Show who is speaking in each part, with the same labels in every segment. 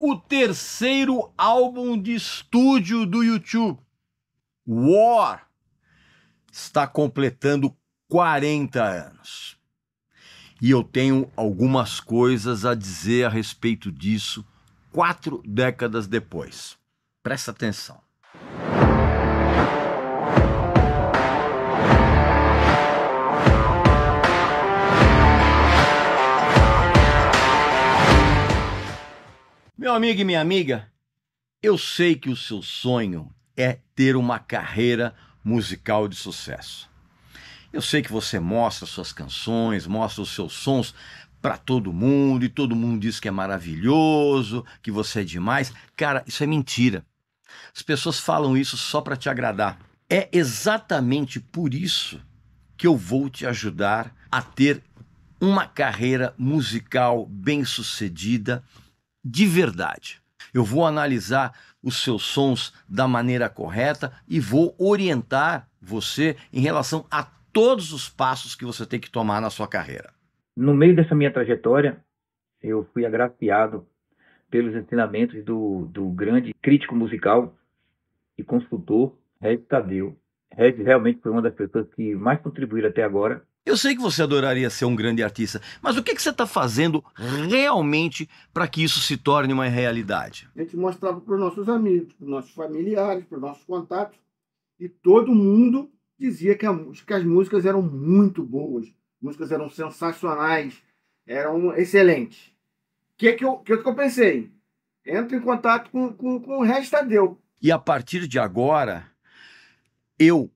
Speaker 1: o terceiro álbum de estúdio do U2, War, está completando 40 anos. E eu tenho algumas coisas a dizer a respeito disso 4 décadas depois. Presta atenção. Meu amigo e minha amiga, eu sei que o seu sonho é ter uma carreira musical de sucesso. Eu sei que você mostra suas canções, mostra os seus sons para todo mundo e todo mundo diz que é maravilhoso, que você é demais. Cara, isso é mentira. As pessoas falam isso só para te agradar. É exatamente por isso que eu vou te ajudar a ter uma carreira musical bem-sucedida de verdade. Eu vou analisar os seus sons da maneira correta e vou orientar você em relação a todos os passos que você tem que tomar na sua carreira.
Speaker 2: No meio dessa minha trajetória, eu fui agraciado pelos ensinamentos do grande crítico musical e consultor, Regis Tadeu. Regis realmente foi uma das pessoas que mais contribuíram até agora.
Speaker 1: Eu sei que você adoraria ser um grande artista, mas o que você está fazendo realmente para que isso se torne uma realidade?
Speaker 3: A gente mostrava para os nossos amigos, para os nossos familiares, para os nossos contatos, e todo mundo dizia que as músicas eram muito boas, as músicas eram sensacionais, eram excelentes. O que eu pensei? Entro em contato com o Regis Tadeu.
Speaker 1: E a partir de agora, eu,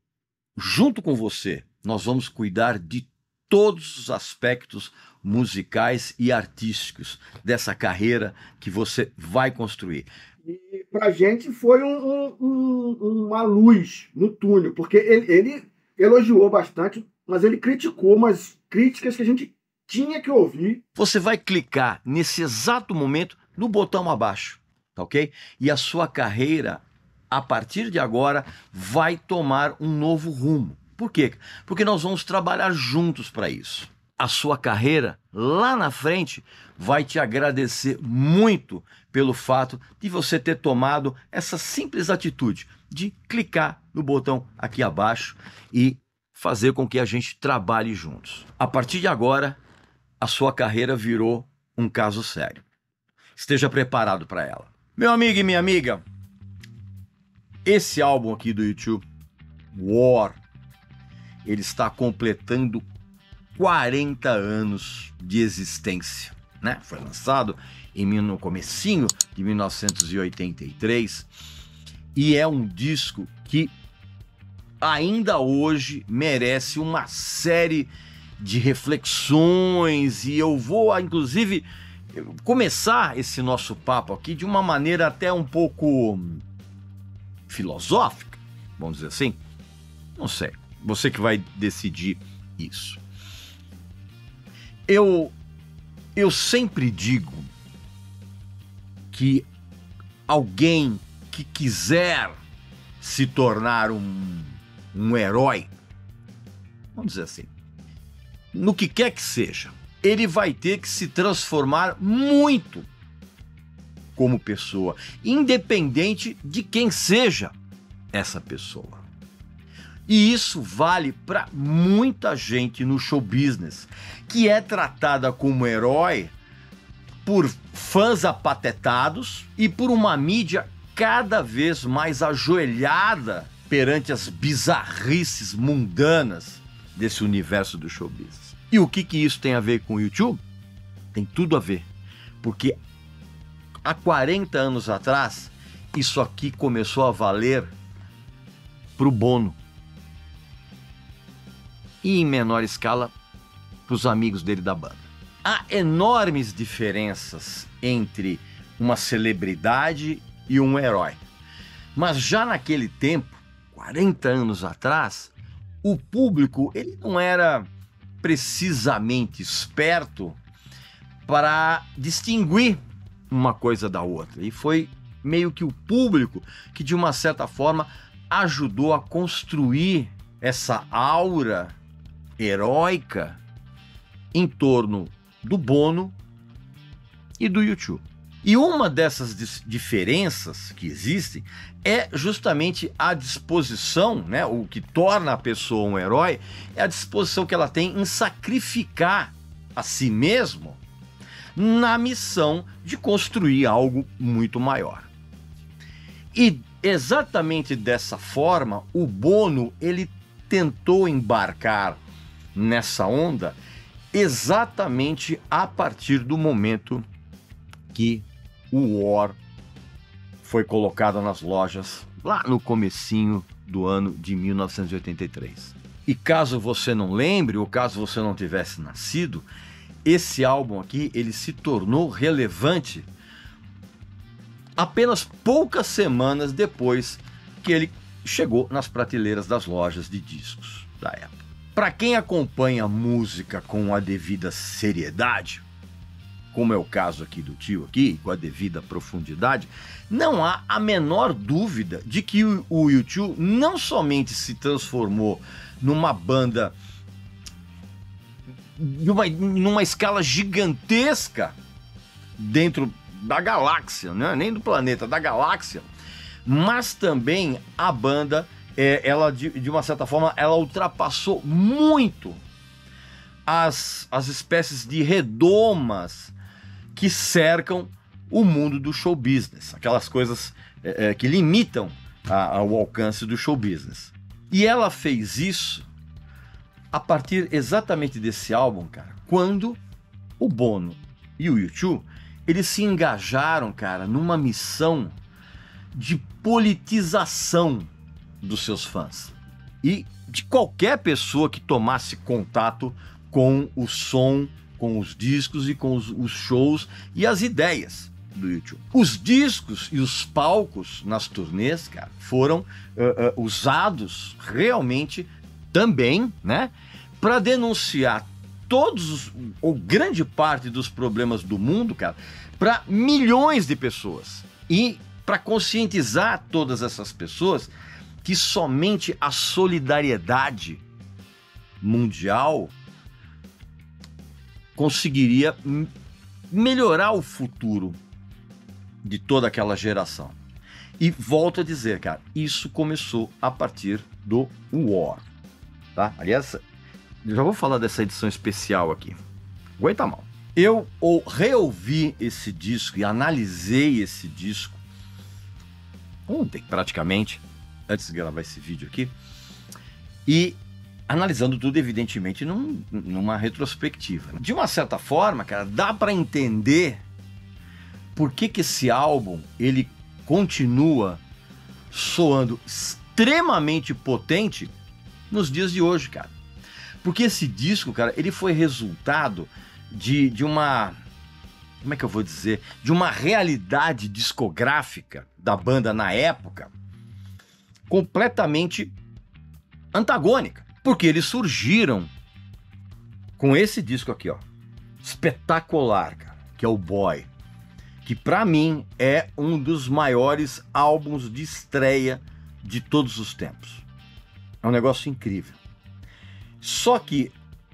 Speaker 1: junto com você, nós vamos cuidar de todos os aspectos musicais e artísticos dessa carreira que você vai construir.
Speaker 3: E para a gente foi uma luz no túnel, porque ele elogiou bastante, mas ele criticou umas críticas que a gente tinha que ouvir.
Speaker 1: Você vai clicar nesse exato momento no botão abaixo, tá ok? E a sua carreira, a partir de agora, vai tomar um novo rumo. Por quê? Porque nós vamos trabalhar juntos para isso. A sua carreira, lá na frente, vai te agradecer muito pelo fato de você ter tomado essa simples atitude de clicar no botão aqui abaixo e fazer com que a gente trabalhe juntos. A partir de agora, a sua carreira virou um caso sério. Esteja preparado para ela. Meu amigo e minha amiga, esse álbum aqui do U2, War, ele está completando 40 anos de existência, né? Foi lançado no comecinho de 1983 e é um disco que ainda hoje merece uma série de reflexões e eu vou, inclusive, começar esse nosso papo aqui de uma maneira até um pouco filosófica, vamos dizer assim. Não sei, você que vai decidir isso. Eu sempre digo que alguém que quiser se tornar um herói, vamos dizer assim, no que quer que seja, ele vai ter que se transformar muito como pessoa, independente de quem seja essa pessoa. E isso vale para muita gente no show business, que é tratada como herói por fãs apatetados e por uma mídia cada vez mais ajoelhada perante as bizarrices mundanas desse universo do show business. E o que isso tem a ver com o U2? Tem tudo a ver, porque há 40 anos atrás, isso aqui começou a valer para o Bono. E em menor escala para os amigos dele da banda. Há enormes diferenças entre uma celebridade e um herói. Mas já naquele tempo, 40 anos atrás, o público ele não era precisamente esperto para distinguir uma coisa da outra. E foi meio que o público que, de uma certa forma, ajudou a construir essa aura heróica em torno do Bono e do U2. E uma dessas diferenças que existem é justamente a disposição, né? O que torna a pessoa um herói é a disposição que ela tem em sacrificar a si mesmo na missão de construir algo muito maior. E exatamente dessa forma, o Bono, ele tentou embarcar nessa onda exatamente a partir do momento que o War foi colocado nas lojas lá no comecinho do ano de 1983. E caso você não lembre, ou caso você não tivesse nascido, esse álbum aqui, ele se tornou relevante apenas poucas semanas depois que ele chegou nas prateleiras das lojas de discos da época. Para quem acompanha a música com a devida seriedade, como é o caso aqui do tio aqui, com a devida profundidade, não há a menor dúvida de que o U2 não somente se transformou numa banda numa escala gigantesca dentro da galáxia, né? Nem do planeta, da galáxia, mas também a banda, ela de uma certa forma, ela ultrapassou muito as espécies de redomas que cercam o mundo do show business, aquelas coisas que limitam o alcance do show business. E ela fez isso a partir exatamente desse álbum, cara, quando o Bono e o U2, eles se engajaram, cara, numa missão de politização dos seus fãs e de qualquer pessoa que tomasse contato com o som, com os discos e com os shows e as ideias do U2. Os discos e os palcos nas turnês, cara, foram usados realmente também, né, para denunciar todos ou grande parte dos problemas do mundo, cara, para milhões de pessoas e para conscientizar todas essas pessoas que somente a solidariedade mundial conseguiria melhorar o futuro de toda aquela geração. E volto a dizer, cara, isso começou a partir do War, tá? Aliás, eu já vou falar dessa edição especial aqui. Aguenta a mão. Eu reouvi esse disco e analisei esse disco ontem, praticamente, antes de gravar esse vídeo aqui, e analisando tudo, evidentemente, numa retrospectiva. De uma certa forma, cara, dá para entender por que esse álbum, ele continua soando extremamente potente nos dias de hoje, cara. Porque esse disco, cara, ele foi resultado de uma... Como é que eu vou dizer? De uma realidade discográfica da banda na época completamente antagônica. Porque eles surgiram com esse disco aqui, ó, espetacular, cara, que é o Boy, que pra mim é um dos maiores álbuns de estreia de todos os tempos. É um negócio incrível. Só que,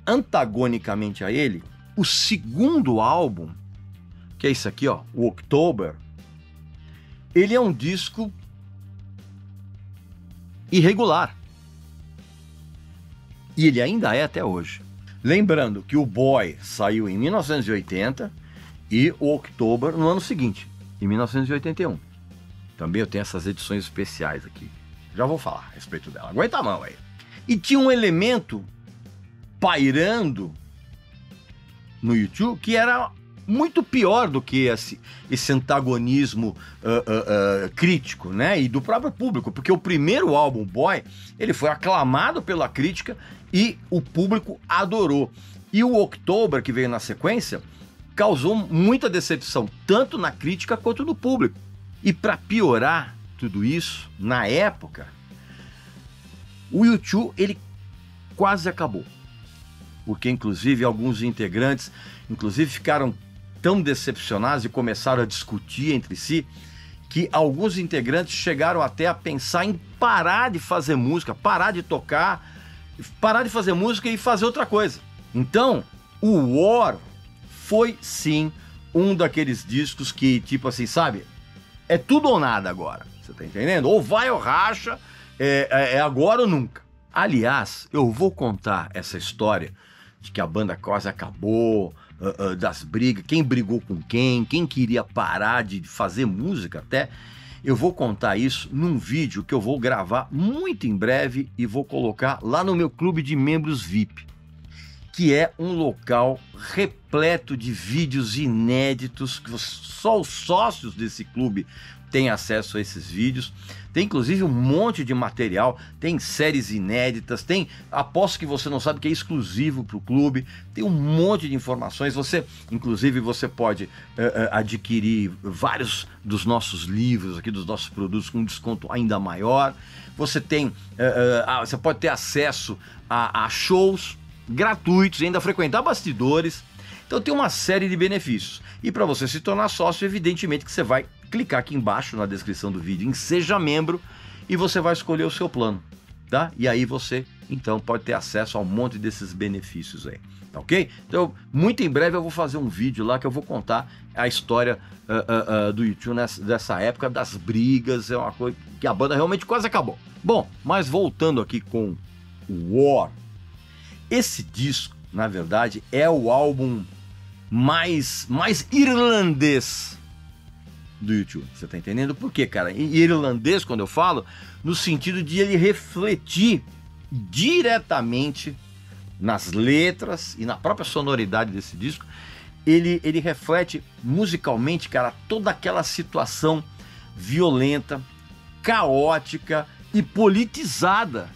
Speaker 1: antagonicamente a ele, o segundo álbum, que é esse aqui, ó, o October, ele é um disco irregular. E ele ainda é até hoje. Lembrando que o Boy saiu em 1980 e o October no ano seguinte, em 1981. Também eu tenho essas edições especiais aqui. Já vou falar a respeito dela. Aguenta a mão aí. E tinha um elemento pairando no U2 que era muito pior do que esse antagonismo crítico, né? E do próprio público, porque o primeiro álbum, Boy, ele foi aclamado pela crítica e o público adorou. E o October, que veio na sequência, causou muita decepção, tanto na crítica quanto no público. E para piorar tudo isso, na época, o U2, ele quase acabou. Porque, inclusive, alguns integrantes, ficaram tão decepcionados e começaram a discutir entre si que alguns integrantes chegaram até a pensar em parar de fazer música, parar de tocar, parar de fazer música e fazer outra coisa. Então, o War foi, sim, um daqueles discos que, tipo assim, sabe? É tudo ou nada agora, você tá entendendo? Ou vai ou racha, é agora ou nunca. Aliás, eu vou contar essa história de que a banda quase acabou, das brigas, quem brigou com quem queria parar de fazer música até. Eu vou contar isso num vídeo que eu vou gravar muito em breve e vou colocar lá no meu clube de membros VIP, que é um local repleto de vídeos inéditos, que só os sócios desse clube têm acesso a esses vídeos. Tem inclusive um monte de material, tem séries inéditas, aposto que você não sabe que é exclusivo para o clube, tem um monte de informações. Inclusive você pode adquirir vários dos nossos livros aqui, dos nossos produtos com um desconto ainda maior. Você pode ter acesso a shows gratuitos, ainda frequentar bastidores. Então tem uma série de benefícios. E para você se tornar sócio, evidentemente que você vai clicar aqui embaixo na descrição do vídeo em Seja Membro e você vai escolher o seu plano, tá? E aí você, então, pode ter acesso a um monte desses benefícios aí, tá ok? Então, muito em breve eu vou fazer um vídeo lá que eu vou contar a história do YouTube dessa época, das brigas, é uma coisa que a banda realmente quase acabou. Bom, mas voltando aqui com o War, esse disco, na verdade, é o álbum mais irlandês do YouTube, você tá entendendo? Por quê, cara? Irlandês, quando eu falo, no sentido de ele refletir diretamente nas letras e na própria sonoridade desse disco, ele reflete musicalmente, cara, toda aquela situação violenta, caótica e politizada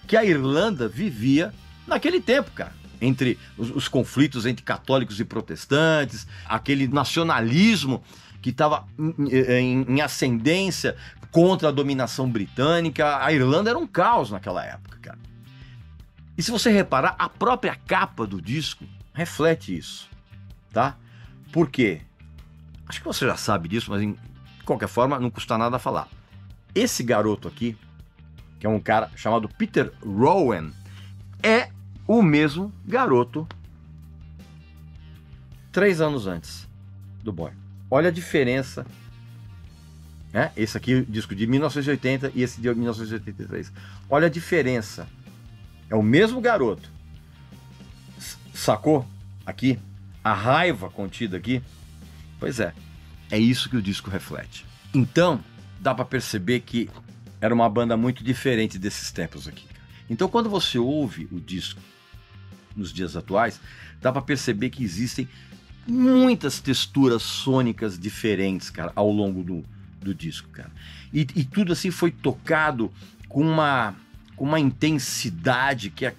Speaker 1: que a Irlanda vivia naquele tempo, cara. Entre os conflitos entre católicos e protestantes, aquele nacionalismo que estava em ascendência contra a dominação britânica. A Irlanda era um caos naquela época, cara. E se você reparar, a própria capa do disco reflete isso, tá? Por quê? Acho que você já sabe disso, mas de qualquer forma não custa nada falar. Esse garoto aqui, que é um cara chamado Peter Rowan, é o mesmo garoto 3 anos antes do Boy. Olha a diferença, né? Esse aqui é o disco de 1980 e esse de 1983. Olha a diferença. É o mesmo garoto. Sacou? Aqui. A raiva contida aqui. Pois é. É isso que o disco reflete. Então, dá para perceber que era uma banda muito diferente desses tempos aqui. Então, quando você ouve o disco nos dias atuais, dá para perceber que existem muitas texturas sônicas diferentes, cara, ao longo do disco, cara. E tudo assim foi tocado com uma intensidade que é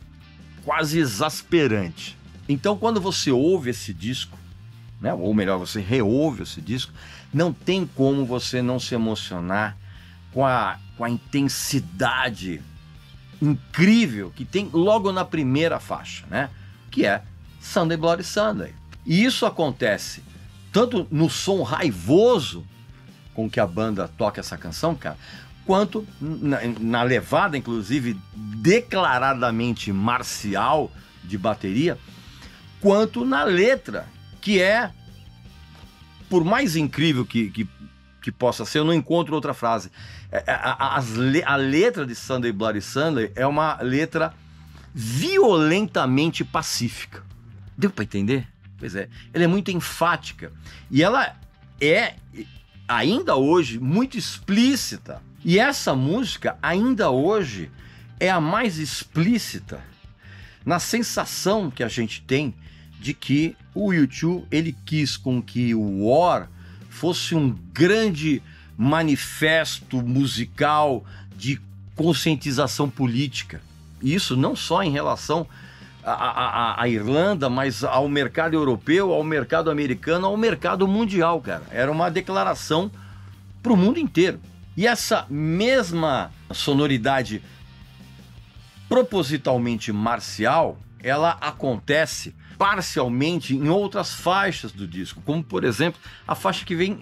Speaker 1: quase exasperante. Então, quando você ouve esse disco, né, ou melhor, você reouve esse disco, não tem como você não se emocionar com a intensidade incrível que tem logo na primeira faixa, né? Que é Sunday Bloody Sunday. E isso acontece tanto no som raivoso com que a banda toca essa canção, cara, quanto na levada, inclusive, declaradamente marcial de bateria, quanto na letra, que é, por mais incrível que possa ser, eu não encontro outra frase. A letra de Sunday Bloody Sunday é uma letra violentamente pacífica. Deu para entender? Pois é. Ela é muito enfática. E ela é, ainda hoje, muito explícita. E essa música, ainda hoje, é a mais explícita na sensação que a gente tem de que o U2, ele quis com que o War fosse um grande manifesto musical de conscientização política. Isso não só em relação à Irlanda, mas ao mercado europeu, ao mercado americano, ao mercado mundial, cara. Era uma declaração para o mundo inteiro. E essa mesma sonoridade propositalmente marcial, ela acontece parcialmente em outras faixas do disco, como por exemplo a faixa que vem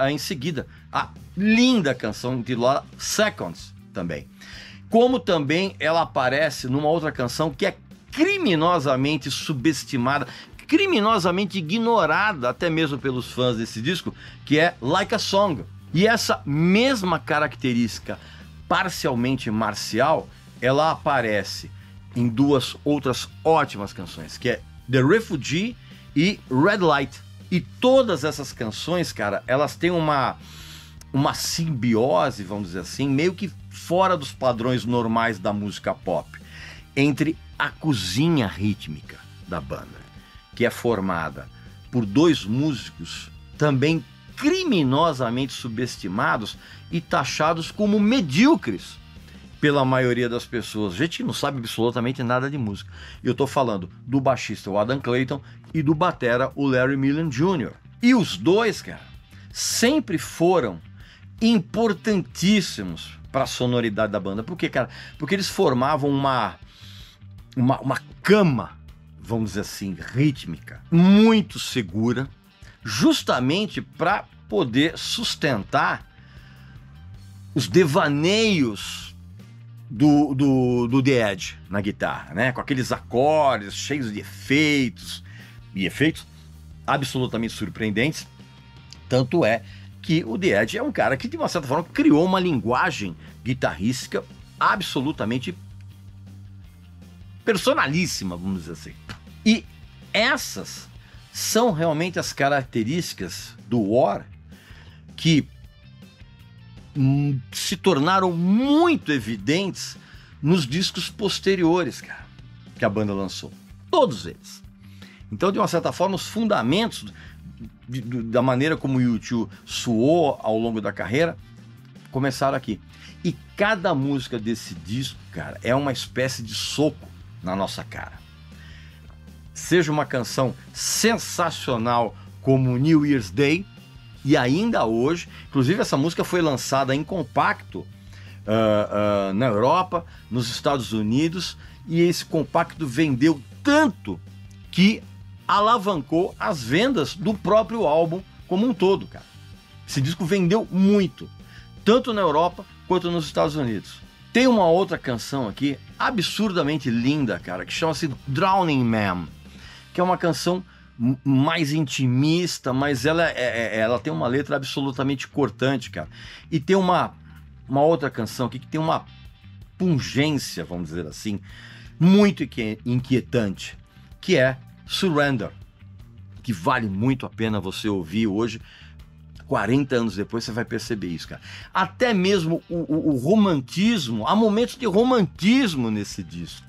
Speaker 1: em seguida, a linda canção intitulada Seconds também. Como também ela aparece numa outra canção que é criminosamente subestimada, criminosamente ignorada, até mesmo pelos fãs desse disco, que é Like a Song. E essa mesma característica parcialmente marcial, ela aparece em duas outras ótimas canções, que é The Refugee e Red Light. E todas essas canções, cara, elas têm uma simbiose, vamos dizer assim, meio que fora dos padrões normais da música pop, entre a cozinha rítmica da banda, que é formada por dois músicos também criminosamente subestimados e taxados como medíocres pela maioria das pessoas. Gente que não sabe absolutamente nada de música. Eu tô falando do baixista, o Adam Clayton, e do batera, o Larry Mullen Jr. E os dois, cara, sempre foram importantíssimos para a sonoridade da banda. Por quê, cara? Porque eles formavam uma cama, vamos dizer assim, rítmica, muito segura, justamente para poder sustentar os devaneios do The Edge na guitarra, né? Com aqueles acordes cheios de efeitos, e efeitos absolutamente surpreendentes. Tanto é que o The Edge é um cara que, de uma certa forma, criou uma linguagem guitarrística absolutamente personalíssima, vamos dizer assim. E essas são realmente as características do War que se tornaram muito evidentes nos discos posteriores, cara, que a banda lançou. Todos eles. Então, de uma certa forma, os fundamentos da maneira como o U2 soou ao longo da carreira começaram aqui. E cada música desse disco, cara, é uma espécie de soco na nossa cara. Seja uma canção sensacional como New Year's Day, e ainda hoje, inclusive essa música foi lançada em compacto na Europa, nos Estados Unidos, e esse compacto vendeu tanto que alavancou as vendas do próprio álbum como um todo, cara. Esse disco vendeu muito, tanto na Europa quanto nos Estados Unidos. Tem uma outra canção aqui, absurdamente linda, cara, que chama-se Drowning Man, que é uma canção mais intimista, mas ela tem uma letra absolutamente cortante, cara. E tem uma outra canção aqui que tem uma pungência, vamos dizer assim, muito inquietante, que é Surrender, que vale muito a pena você ouvir hoje. 40 anos depois você vai perceber isso, cara. Até mesmo o romantismo, há momentos de romantismo nesse disco.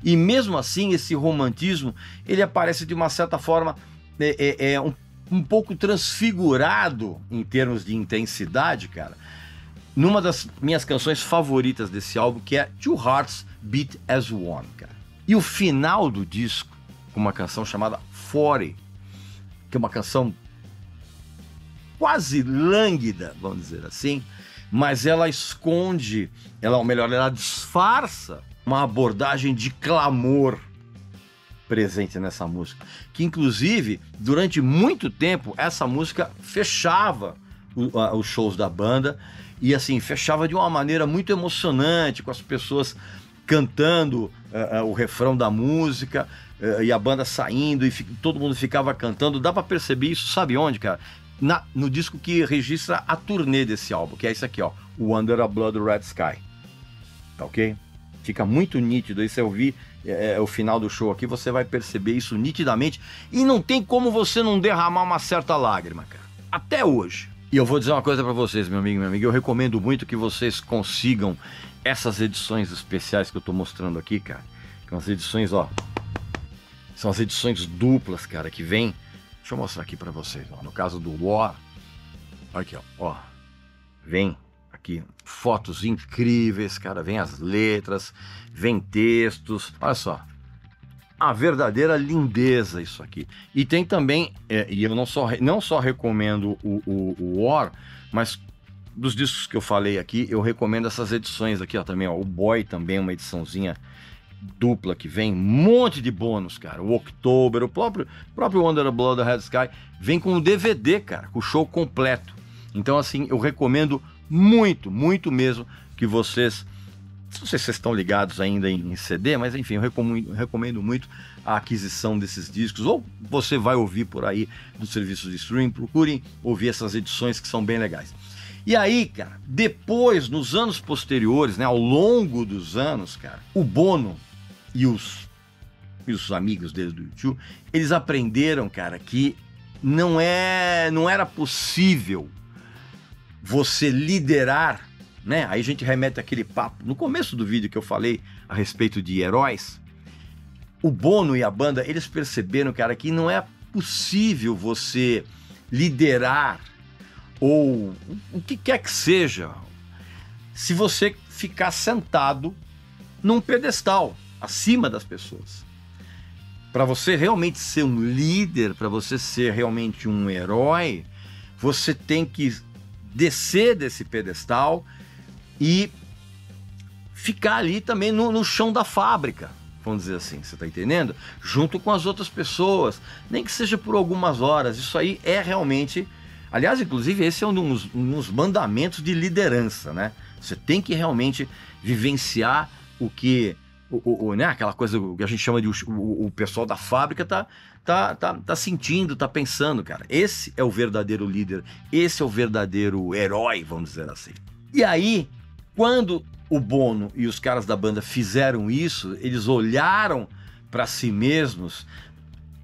Speaker 1: E mesmo assim, esse romantismo, ele aparece de uma certa forma um pouco transfigurado em termos de intensidade, cara, numa das minhas canções favoritas desse álbum, que é Two Hearts Beat as One, cara. E o final do disco, com uma canção chamada 40, que é uma canção quase lânguida, vamos dizer assim, mas ela esconde, ela disfarça uma abordagem de clamor presente nessa música, que inclusive durante muito tempo essa música fechava os shows da banda, e assim, fechava de uma maneira muito emocionante, com as pessoas cantando o refrão da música, e a banda saindo, e todo mundo ficava cantando. Dá pra perceber isso, sabe onde, cara? No disco que registra a turnê desse álbum, que é esse aqui, ó, o Under a Blood Red Sky. Tá ok? Fica muito nítido. Aí você ouvir o final do show aqui, você vai perceber isso nitidamente, e não tem como você não derramar uma certa lágrima, cara. Até hoje. E eu vou dizer uma coisa pra vocês, meu amigo e minha amiga, eu recomendo muito que vocês consigam essas edições especiais que eu tô mostrando aqui, cara. Que são as edições, ó, são as edições duplas, cara, que vem. Deixa eu mostrar aqui pra vocês, ó. No caso do War, aqui, ó, vem aqui fotos incríveis, cara, vem as letras, vem textos, olha só, a verdadeira lindeza isso aqui. E tem também, e eu não só recomendo o War, mas dos discos que eu falei aqui, eu recomendo essas edições aqui, ó, também, ó, o Boy também, uma ediçãozinha dupla que vem, um monte de bônus, cara. O October, o próprio Under the Blood Red Sky vem com um DVD, cara, com o show completo. Então, assim, eu recomendo muito, muito mesmo que vocês, não sei se vocês estão ligados ainda em CD, mas enfim, eu recomendo muito a aquisição desses discos, ou você vai ouvir por aí nos serviços de streaming, procurem ouvir essas edições que são bem legais. E aí, cara, depois, nos anos posteriores, né, ao longo dos anos, cara, o Bono e os amigos deles do YouTube, eles aprenderam, cara, que não era possível você liderar, né? Aí a gente remete àquele papo no começo do vídeo que eu falei a respeito de heróis. O Bono e a banda, eles perceberam, cara, que não é possível você liderar ou o que quer que seja se você ficar sentado num pedestal acima das pessoas. Para você realmente ser um líder, para você ser realmente um herói, você tem que descer desse pedestal e ficar ali também no chão da fábrica, vamos dizer assim, você está entendendo? Junto com as outras pessoas, nem que seja por algumas horas. Isso aí é realmente... Aliás, inclusive, esse é um dos mandamentos de liderança, né? Você tem que realmente vivenciar o que... né? Aquela coisa que a gente chama de o pessoal da fábrica tá sentindo, tá pensando, cara. Esse é o verdadeiro líder, esse é o verdadeiro herói, vamos dizer assim. E aí, quando o Bono e os caras da banda fizeram isso, eles olharam para si mesmos,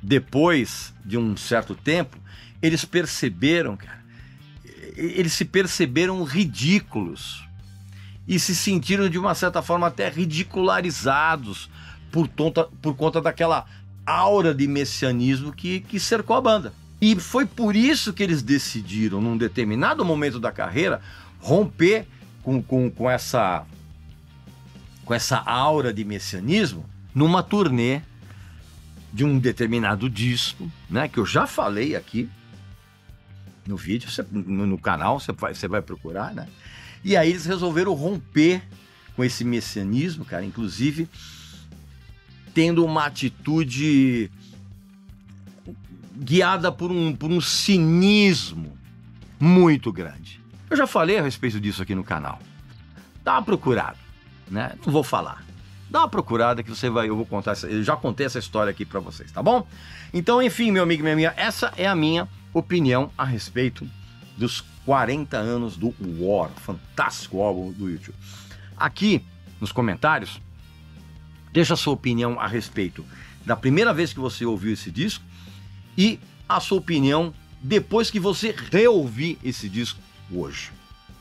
Speaker 1: depois de um certo tempo, eles perceberam, cara, eles se perceberam ridículos. E se sentiram, de uma certa forma, até ridicularizados por conta daquela aura de messianismo que cercou a banda. E foi por isso que eles decidiram, num determinado momento da carreira, romper com essa aura de messianismo numa turnê de um determinado disco, né, que eu já falei aqui no vídeo, no canal, você vai procurar, né? E aí eles resolveram romper com esse messianismo, cara, inclusive tendo uma atitude guiada por um cinismo muito grande. Eu já falei a respeito disso aqui no canal. Dá uma procurada, né? Não vou falar. Dá uma procurada que eu vou contar, eu já contei essa história aqui pra vocês, tá bom? Então, enfim, meu amigo e minha amiga, essa é a minha opinião a respeito dos 40 anos do War, fantástico álbum do YouTube. Aqui nos comentários, deixa a sua opinião a respeito da primeira vez que você ouviu esse disco e a sua opinião depois que você reouvir esse disco hoje.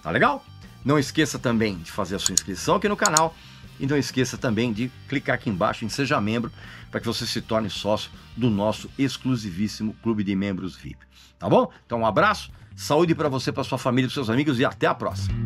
Speaker 1: Tá legal? Não esqueça também de fazer a sua inscrição aqui no canal e não esqueça também de clicar aqui embaixo em Seja Membro para que você se torne sócio do nosso exclusivíssimo Clube de Membros VIP. Tá bom? Então um abraço, saúde para você, para sua família e para seus amigos e até a próxima.